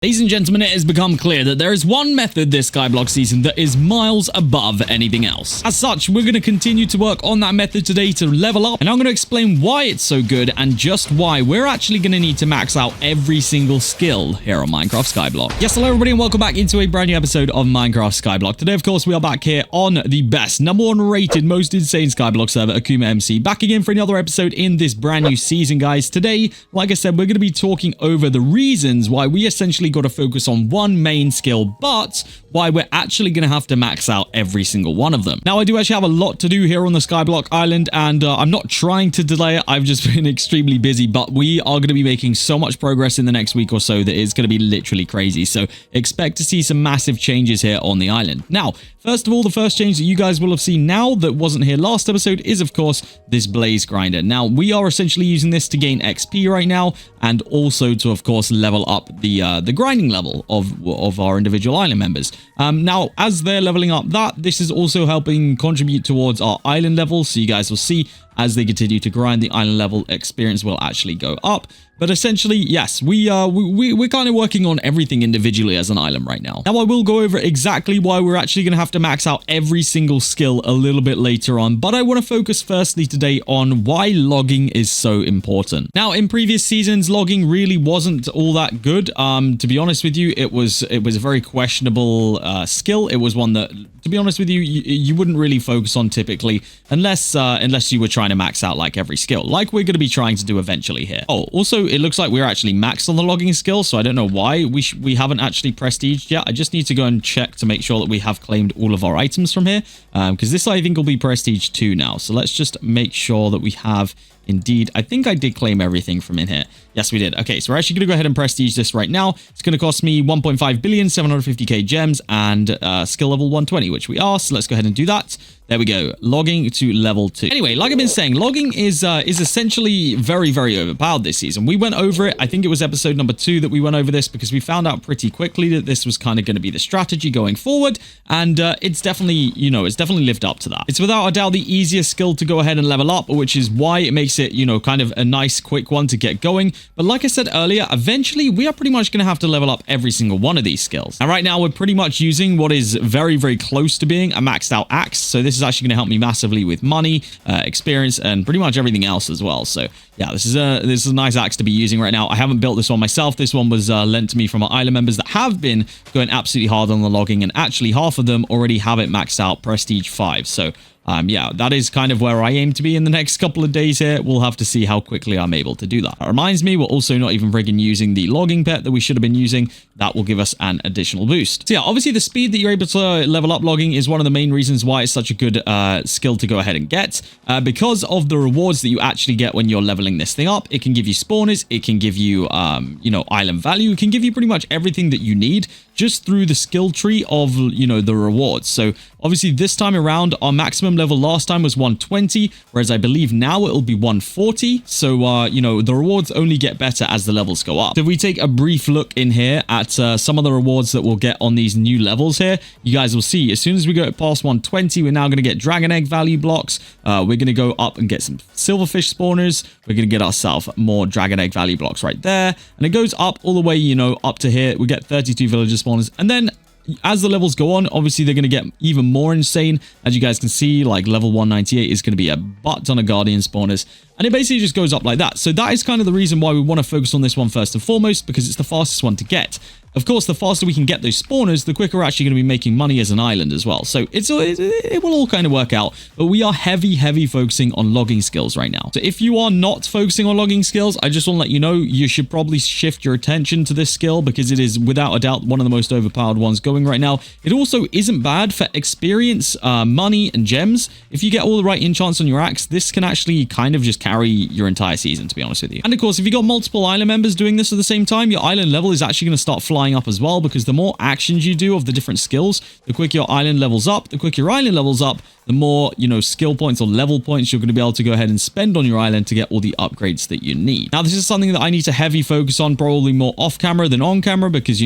Ladies and gentlemen, it has become clear that there is one method this Skyblock season that is miles above anything else. As such, we're going to continue to work on that method today to level up, and I'm going to explain why it's so good and just why we're actually going to need to max out every single skill here on Minecraft Skyblock. Yes, hello everybody and welcome back into a brand new episode of Minecraft Skyblock. Today, of course, we are back here on the best, #1 rated, most insane Skyblock server, AkumaMC. Back again for another episode in this brand new season, guys. Today, like I said, we're going to be talking over the reasons why we essentially got to focus on one main skill, but why we're actually going to have to max out every single one of them. Now, I do actually have a lot to do here on the Skyblock Island, and I'm not trying to delay it. I've just been extremely busy, but we are going to be making so much progress in the next week or so that it's going to be literally crazy. So expect to see some massive changes here on the island. Now, first of all, the first change that you guys will have seen now that wasn't here last episode is, of course, this blaze grinder. Now, we are essentially using this to gain XP right now, and also to, of course, level up the grinding level of our individual island members. Now, as they're leveling up this is also helping contribute towards our island level. So you guys will see as they continue to grind, the island level experience will actually go up. But essentially, yes, we're kind of working on everything individually as an island right now. Now, I will go over exactly why we're actually going to have to max out every single skill a little bit later on. But I want to focus firstly today on why logging is so important. Now, in previous seasons, logging really wasn't all that good. To be honest with you, it was a very questionable skill. It was one that, to be honest with you, you wouldn't really focus on typically unless you were trying to max out like every skill, like we're going to be trying to do eventually here. Oh, also, it looks like we're actually maxed on the logging skill, so I don't know why we haven't actually prestiged yet. I just need to go and check to make sure that we have claimed all of our items from here, because this I think will be prestige 2 now. So let's just make sure that we have indeed. I think I did claim everything from in here. Yes, we did. Okay, so we're actually going to go ahead and prestige this right now. It's going to cost me 1.5 billion, 750k gems, and skill level 120, which we are. So let's go ahead and do that. There we go. Logging to level 2. Anyway, like I've been saying, logging is essentially very, very overpowered this season. We went over it. I think it was episode number 2 that we went over this because we found out pretty quickly that this was kind of going to be the strategy going forward. And it's definitely, it's definitely lived up to that. It's without a doubt the easiest skill to go ahead and level up, which is why it makes it, kind of a nice quick one to get going. But like I said earlier, eventually we are pretty much going to have to level up every single one of these skills. And right now we're pretty much using what is very, very close to being a maxed out axe. So this is actually going to help me massively with money, experience, and pretty much everything else as well. So yeah, this is a nice axe to be using right now. I haven't built this one myself. This one was lent to me from our island members that have been going absolutely hard on the logging, and actually half of them already have it maxed out prestige 5. So yeah, that is kind of where I aim to be in the next couple of days here. We'll have to see how quickly I'm able to do that. That reminds me, we're also not even friggin' using the logging pet that we should have been using. That will give us an additional boost. So yeah, obviously the speed that you're able to level up logging is one of the main reasons why it's such a good skill to go ahead and get. Because of the rewards that you actually get when you're leveling this thing up. It can give you spawners, it can give you, island value. It can give you pretty much everything that you need just through the skill tree of, the rewards. So obviously this time around, our maximum level last time was 120, whereas I believe now it'll be 140. So, the rewards only get better as the levels go up. So if we take a brief look in here at some of the rewards that we'll get on these new levels here, you guys will see as soon as we go past 120, we're now going to get dragon egg value blocks. We're going to go up and get some silverfish spawners. We're going to get ourselves more dragon egg value blocks right there. And it goes up all the way, up to here. We get 32 villager spawners. And then as the levels go on, obviously they're going to get even more insane. As you guys can see, like level 198 is going to be a butt ton of guardian spawners. And it basically just goes up like that. So that is kind of the reason why we want to focus on this one first and foremost, because it's the fastest one to get. Of course, the faster we can get those spawners, the quicker we're actually going to be making money as an island as well. So it will all kind of work out. But we are heavy focusing on logging skills right now. So if you are not focusing on logging skills, I just want to let you know you should probably shift your attention to this skill because it is without a doubt one of the most overpowered ones going right now. It also isn't bad for experience, money, and gems. If you get all the right enchants on your axe, this can actually kind of just carry your entire season, to be honest with you. And of course, if you got multiple island members doing this at the same time, your island level is actually going to start flying up as well, because the more actions you do of the different skills, the quicker your island levels up. The quicker your island levels up, the more, skill points or level points you're going to be able to go ahead and spend on your island to get all the upgrades that you need. Now, this is something that I need to heavy focus on, probably more off camera than on camera, because,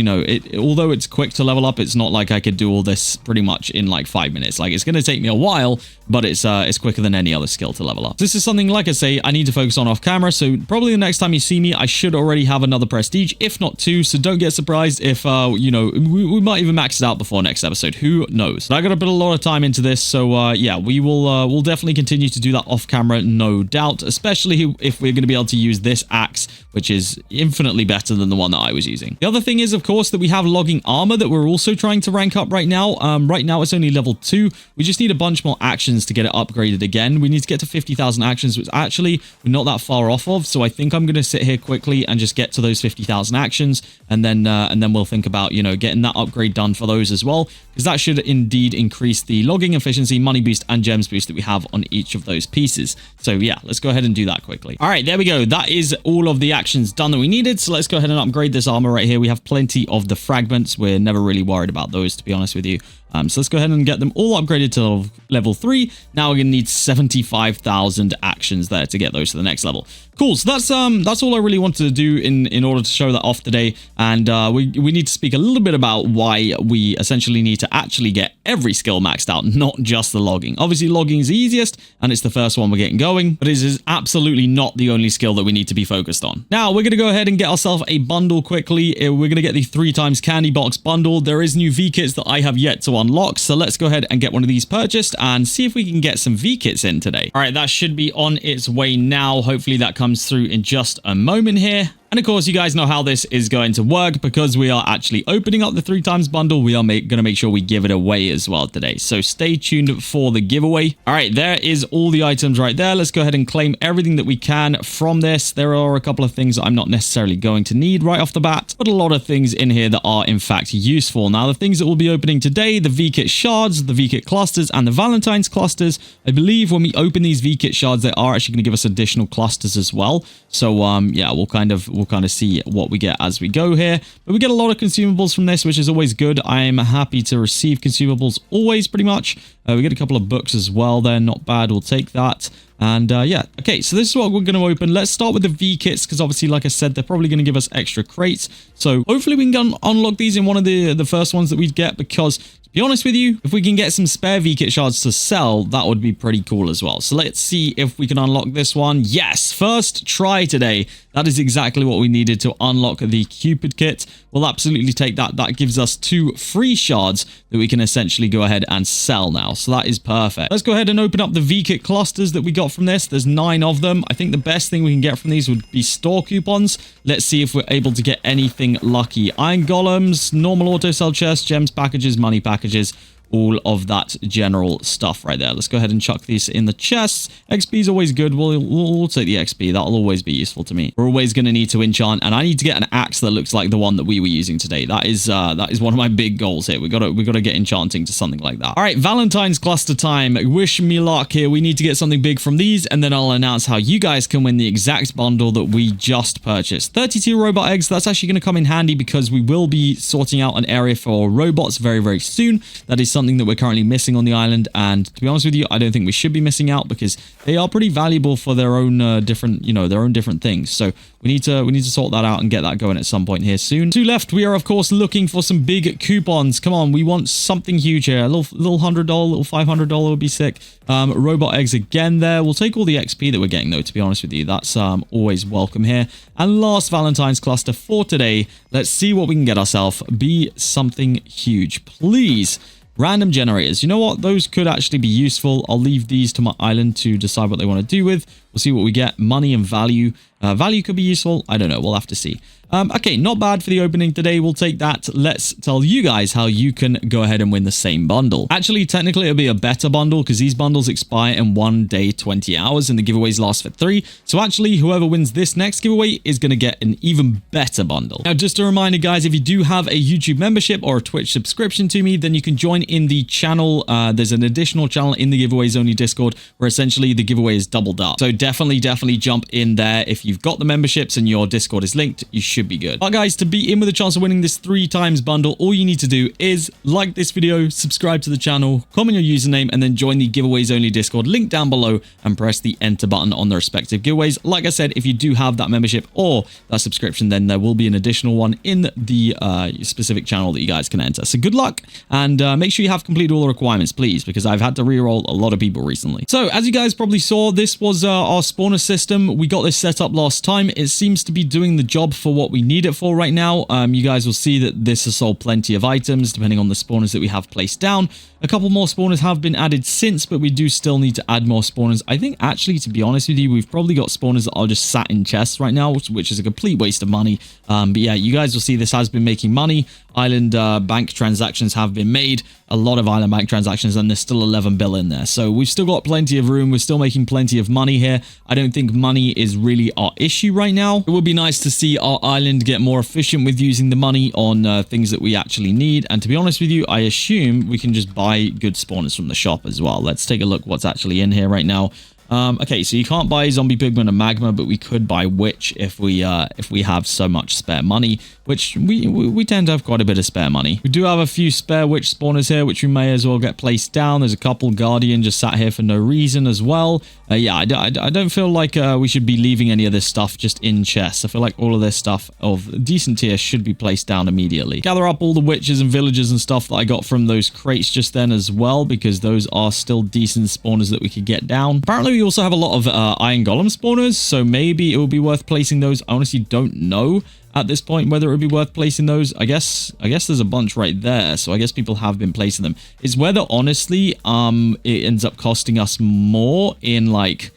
although it's quick to level up, it's not like I could do all this pretty much in like 5 minutes. Like, it's going to take me a while, but it's quicker than any other skill to level up. This is something, like I say, I need to focus on off camera. So probably the next time you see me, I should already have another prestige, if not 2. So don't get surprised guys if, you know, we might even max it out before next episode. Who knows? But I got to put a lot of time into this. So, yeah, we'll definitely continue to do that off camera, no doubt, especially if we're going to be able to use this axe, which is infinitely better than the one that I was using. The other thing is, of course, that we have logging armor that we're also trying to rank up right now. Right now, it's only level 2. We just need a bunch more actions to get it upgraded again. We need to get to 50,000 actions, which actually we're not that far off of. So I think I'm going to sit here quickly and just get to those 50,000 actions, and then we'll think about, you know, getting that upgrade done for those as well, because that should indeed increase the logging efficiency, money boost, and gems boost that we have on each of those pieces. So yeah, let's go ahead and do that quickly. All right, there we go. That is all of the actions done that we needed. So let's go ahead and upgrade this armor right here. We have plenty of the fragments. We're never really worried about those, to be honest with you. So let's go ahead and get them all upgraded to level 3. Now we're going to need 75,000 actions there to get those to the next level. Cool. So that's all I really wanted to do in order to show that off today. And we need to speak a little bit about why we essentially need to actually get every skill maxed out, not just the logging. Obviously, logging is the easiest, and it's the first one we're getting going, but it is absolutely not the only skill that we need to be focused on. Now, we're going to go ahead and get ourselves a bundle quickly. We're going to get the 3x candy box bundle. There is new V-kits that I have yet to unlock, so let's go ahead and get one of these purchased and see if we can get some V-kits in today. All right, that should be on its way now. Hopefully that comes through in just a moment here. And of course, you guys know how this is going to work. Because we are actually opening up the 3x bundle, we are going to make sure we give it away as well today. So stay tuned for the giveaway. All right, there is all the items right there. Let's go ahead and claim everything that we can from this. There are a couple of things that I'm not necessarily going to need right off the bat, but a lot of things in here that are in fact useful. Now, the things that we'll be opening today, the V-kit shards, the V-kit clusters, and the Valentine's clusters. I believe when we open these V-kit shards, they are actually going to give us additional clusters as well. So yeah, we'll kind of see what we get as we go here. But we get a lot of consumables from this, which is always good. I'm happy to receive consumables always, pretty much. We get a couple of books as well. They're not bad. We'll take that. And yeah, okay, so this is what we're going to open. Let's start with the V-kits, because obviously, like I said, they're probably going to give us extra crates. So hopefully we can unlock these in one of the first ones that we get, because to be honest with you, if we can get some spare V-kit shards to sell, that would be pretty cool as well. So let's see if we can unlock this one. Yes, first try today. That is exactly what we needed to unlock the Cupid kit. We'll absolutely take that. That gives us 2 free shards that we can essentially go ahead and sell now. So that is perfect. Let's go ahead and open up the V-kit clusters that we got from this. There's 9 of them. I think the best thing we can get from these would be store coupons. Let's see if we're able to get anything lucky. Iron golems, normal auto sell chests, gems packages, money packages, all of that general stuff right there. Let's go ahead and chuck these in the chests. XP is always good. We'll take the XP. That'll always be useful to me. We're always going to need to enchant, and I need to get an axe that looks like the one that we were using today. That is one of my big goals here. We got to get enchanting to something like that. All right, Valentine's cluster time. Wish me luck here. We need to get something big from these, and then I'll announce how you guys can win the exact bundle that we just purchased. 32 robot eggs. That's actually going to come in handy, because we will be sorting out an area for robots very, very soon. That is something that we're currently missing on the island, and to be honest with you, I don't think we should be missing out, because they are pretty valuable for their own different, their own different things. So we need to sort that out and get that going at some point here soon. 2 left. We are of course looking for some big coupons. Come on, we want something huge here. A little $100, little $500 would be sick. Robot eggs again there. We'll take all the XP that we're getting though, to be honest with you. That's always welcome here. And last Valentine's cluster for today. Let's see what we can get ourselves. Be something huge, please. Random generators. You know what? Those could actually be useful. I'll leave these to my island to decide what they want to do with. We'll see what we get. Money and value. Value could be useful. I don't know. We'll have to see. Okay, not bad for the opening today. We'll take that. Let's tell you guys how you can go ahead and win the same bundle. Actually, technically, it'll be a better bundle, because these bundles expire in 1 day, 20 hours, and the giveaways last for 3. So actually, whoever wins this next giveaway is going to get an even better bundle. Now, just a reminder, guys, if you do have a YouTube membership or a Twitch subscription to me, then you can join in the channel. There's an additional channel in the giveaways only Discord, where essentially the giveaway is doubled up. So definitely jump in there. If you've got the memberships and your Discord is linked, you should be good. But guys, to be in with a chance of winning this 3x bundle, all you need to do is like this video, subscribe to the channel, comment your username, and then join the giveaways only Discord link down below and press the enter button on the respective giveaways. Like I said, if you do have that membership or that subscription, then there will be an additional one in the specific channel that you guys can enter. So good luck, and make sure you have completed all the requirements, please, because I've had to re-roll a lot of people recently. So as you guys probably saw, this was our our spawner system, we got this set up last time. It seems to be doing the job for what we need it for right now. You guys will see that this has sold plenty of items depending on the spawners that we have placed down. A couple more spawners have been added since, but we do still need to add more spawners. I think actually, to be honest with you, we've probably got spawners that are just sat in chests right now, which is a complete waste of money. But yeah, you guys will see this has been making money. Island bank transactions have been made. A lot of Island bank transactions, and there's still 11 bill in there. So we've still got plenty of room. We're still making plenty of money here. I don't think money is really our issue right now. It would be nice to see our island get more efficient with using the money on things that we actually need. And to be honest with you, I assume we can just buy good spawners from the shop as well. Let's take a look what's actually in here right now. Okay, so you can't buy zombie pigman and magma, but we could buy witch if we have so much spare money, which we tend to have quite a bit of spare money. We do have a few spare witch spawners here, which we may as well get placed down. There's a couple guardian just sat here for no reason as well. Yeah, I don't feel like we should be leaving any of this stuff just in chests. I feel like all of this stuff of decent tier should be placed down immediately. Gather up all the witches and villagers and stuff that I got from those crates just then as well, because those are still decent spawners that we could get down. Apparently, we also have a lot of iron golem spawners, so maybe it would be worth placing those. I honestly don't know at this point whether it would be worth placing those. I guess there's a bunch right there, so I guess people have been placing them. It's whether honestly it ends up costing us more in like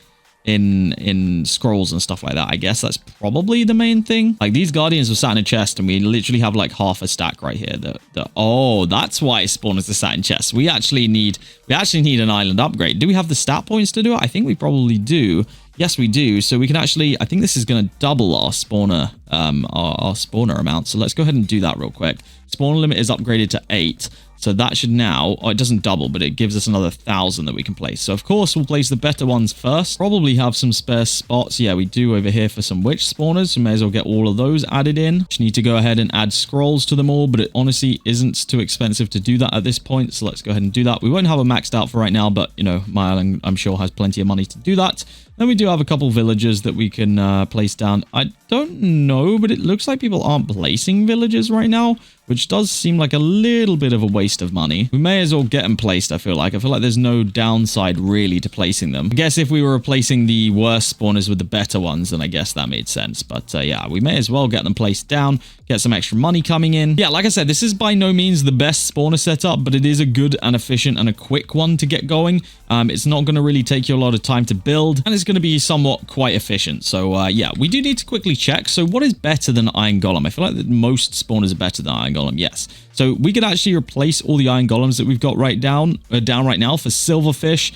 in scrolls and stuff like that. I guess that's probably the main thing. Like, these guardians were sat in a chest, and we literally have like half a stack right here. Oh, that's why spawners are sat in chests. We actually need an island upgrade. Do we have the stat points to do it? I think we probably do. Yes, we do. So we can actually, I think this is going to double our spawner our spawner amount. So let's go ahead and do that real quick. Spawner limit is upgraded to 8. So that should now, it doesn't double, but it gives us another 1,000 that we can place. So of course, we'll place the better ones first. Probably have some spare spots. Yeah, we do over here for some witch spawners. So may as well get all of those added in. Just need to go ahead and add scrolls to them all, but it honestly isn't too expensive to do that at this point. So let's go ahead and do that. We won't have it maxed out for right now, but you know, my island, I'm sure, has plenty of money to do that. Then we do have a couple villagers that we can place down. I don't know, but it looks like people aren't placing villagers right now, which does seem like a little bit of a waste of money. We may as well get them placed, I feel like. There's no downside really to placing them. I guess if we were replacing the worst spawners with the better ones, then I guess that made sense. But yeah, we may as well get them placed down, get some extra money coming in. Yeah, like I said, this is by no means the best spawner setup, but it is a good and efficient and a quick one to get going. It's not going to really take you a lot of time to build, and it's going to be somewhat quite efficient. So yeah, we do need to quickly check. So what is better than Iron Golem? I feel like that most spawners are better than Iron Golem. Yes. So we could actually replace all the Iron Golems that we've got down right now for Silverfish,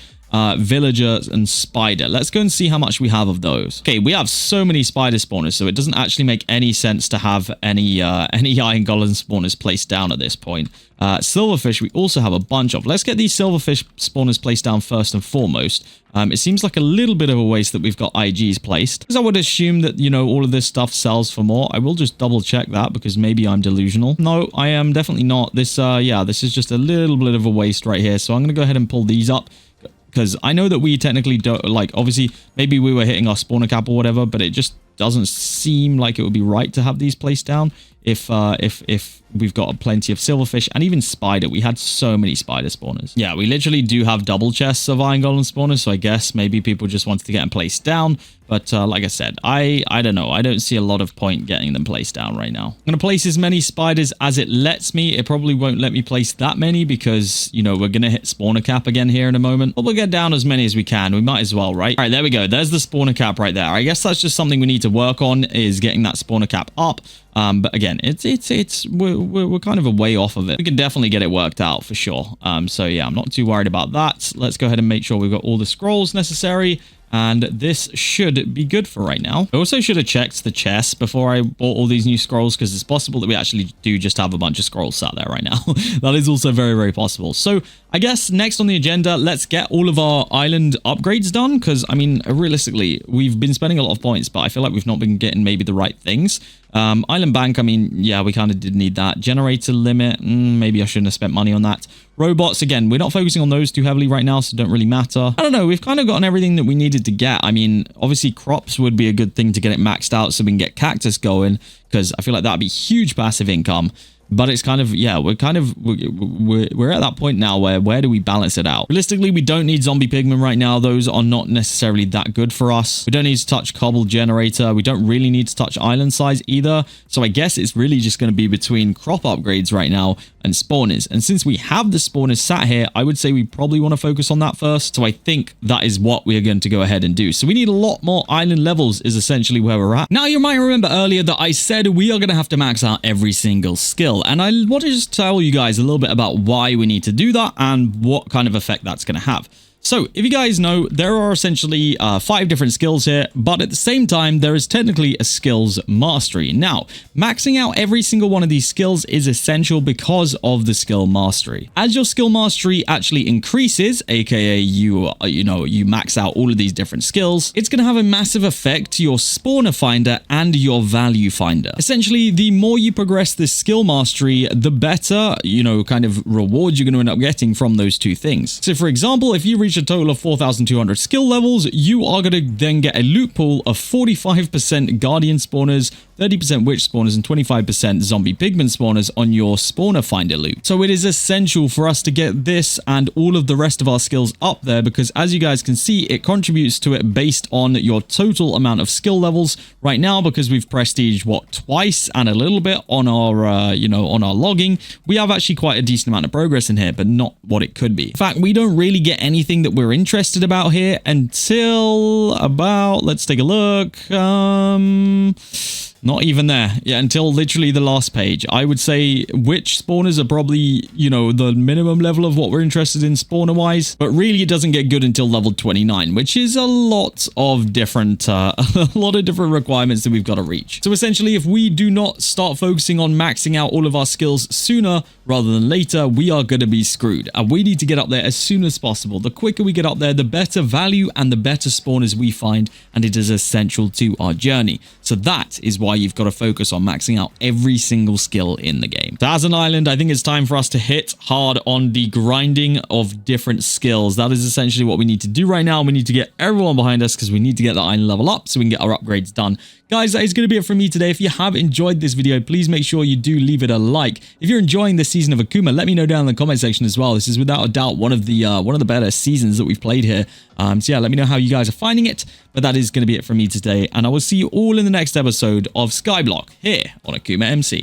villagers, and spider. Let's go and see how much we have of those. Okay, we have so many spider spawners, so it doesn't actually make any sense to have any Iron Golem spawners placed down at this point. Silverfish, we also have a bunch of. Let's get these silverfish spawners placed down first and foremost. It seems like a little bit of a waste that we've got IGs placed, because I would assume that, you know, all of this stuff sells for more. I will just double check that, because maybe I'm delusional. No, I am definitely not. This, yeah, this is just a little bit of a waste right here. So I'm going to go ahead and pull these up, because I know that we technically don't, like, obviously, maybe we were hitting our spawner cap or whatever, but it just doesn't seem like it would be right to have these placed down if we've got plenty of silverfish and even spider. We had so many spider spawners. Yeah, we literally do have double chests of iron golem spawners, so I guess maybe people just wanted to get them placed down. But like I said, I don't know. I don't see a lot of point getting them placed down right now. I'm going to place as many spiders as it lets me. It probably won't let me place that many because, you know, we're going to hit spawner cap again here in a moment. But we'll get down as many as we can. We might as well, right? All right, there we go. There's the spawner cap right there. I guess that's just something we need to work on, is getting that spawner cap up. But again, we're kind of a way off of it. We can definitely get it worked out for sure. So yeah, I'm not too worried about that. Let's go ahead and make sure we've got all the scrolls necessary. And this should be good for right now. I also should have checked the chest before I bought all these new scrolls, because it's possible that we actually do just have a bunch of scrolls sat there right now. That is also very, very possible. So I guess next on the agenda, let's get all of our island upgrades done, because, I mean, realistically, we've been spending a lot of points, but I feel like we've not been getting maybe the right things. Island bank, I mean, yeah, we kind of did need that. Generator limit, maybe I shouldn't have spent money on that. Robots, again, we're not focusing on those too heavily right now, so don't really matter. I don't know, we've kind of gotten everything that we needed to get. I mean, obviously crops would be a good thing to get it maxed out so we can get cactus going, because I feel like that'd be huge passive income. But it's kind of, yeah, we're at that point now where do we balance it out? Realistically, we don't need zombie pigmen right now. Those are not necessarily that good for us. We don't need to touch cobble generator. We don't really need to touch island size either. So I guess it's really just going to be between crop upgrades right now and spawners. And since we have the spawners sat here, I would say we probably want to focus on that first. So I think that is what we're going to go ahead and do. So we need a lot more island levels is essentially where we're at. Now, you might remember earlier that I said we are going to have to max out every single skill. And I want to just tell you guys a little bit about why we need to do that and what kind of effect that's going to have. So, if you guys know, there are essentially 5 different skills here, but at the same time, there is technically a skills mastery. Now, maxing out every single one of these skills is essential because of the skill mastery. As your skill mastery actually increases, aka you max out all of these different skills, it's going to have a massive effect to your spawner finder and your value finder. Essentially, the more you progress this skill mastery, the better, kind of rewards you're going to end up getting from those two things. So, for example, if you reach a total of 4,200 skill levels, you are going to then get a loot pool of 45% guardian spawners, 30% witch spawners, and 25% zombie pigman spawners on your spawner finder loot. So it is essential for us to get this and all of the rest of our skills up there, because as you guys can see, it contributes to it based on your total amount of skill levels. Right now, because we've prestiged twice and a little bit on our on our logging, we have actually quite a decent amount of progress in here, but not what it could be. In fact, we don't really get anything that we're interested about here until about, let's take a look, not even there. Yeah, until literally the last page. I would say witch spawners are probably, the minimum level of what we're interested in spawner-wise. But really, it doesn't get good until level 29, which is a lot of different requirements that we've got to reach. So essentially, if we do not start focusing on maxing out all of our skills sooner rather than later, we are going to be screwed. And we need to get up there as soon as possible. The quicker we get up there, the better value and the better spawners we find. And it is essential to our journey. So that is why you've got to focus on maxing out every single skill in the game. So as an island, I think it's time for us to hit hard on the grinding of different skills. That is essentially what we need to do right now. We need to get everyone behind us because we need to get the island level up so we can get our upgrades done. Guys, that is going to be it from me today. If you have enjoyed this video, please make sure you do leave it a like. If you're enjoying this season of Akuma, let me know down in the comment section as well. This is without a doubt one of the better seasons that we've played here. So yeah, let me know how you guys are finding it. But that is going to be it from me today, and I will see you all in the next episode of Skyblock here on AkumaMC.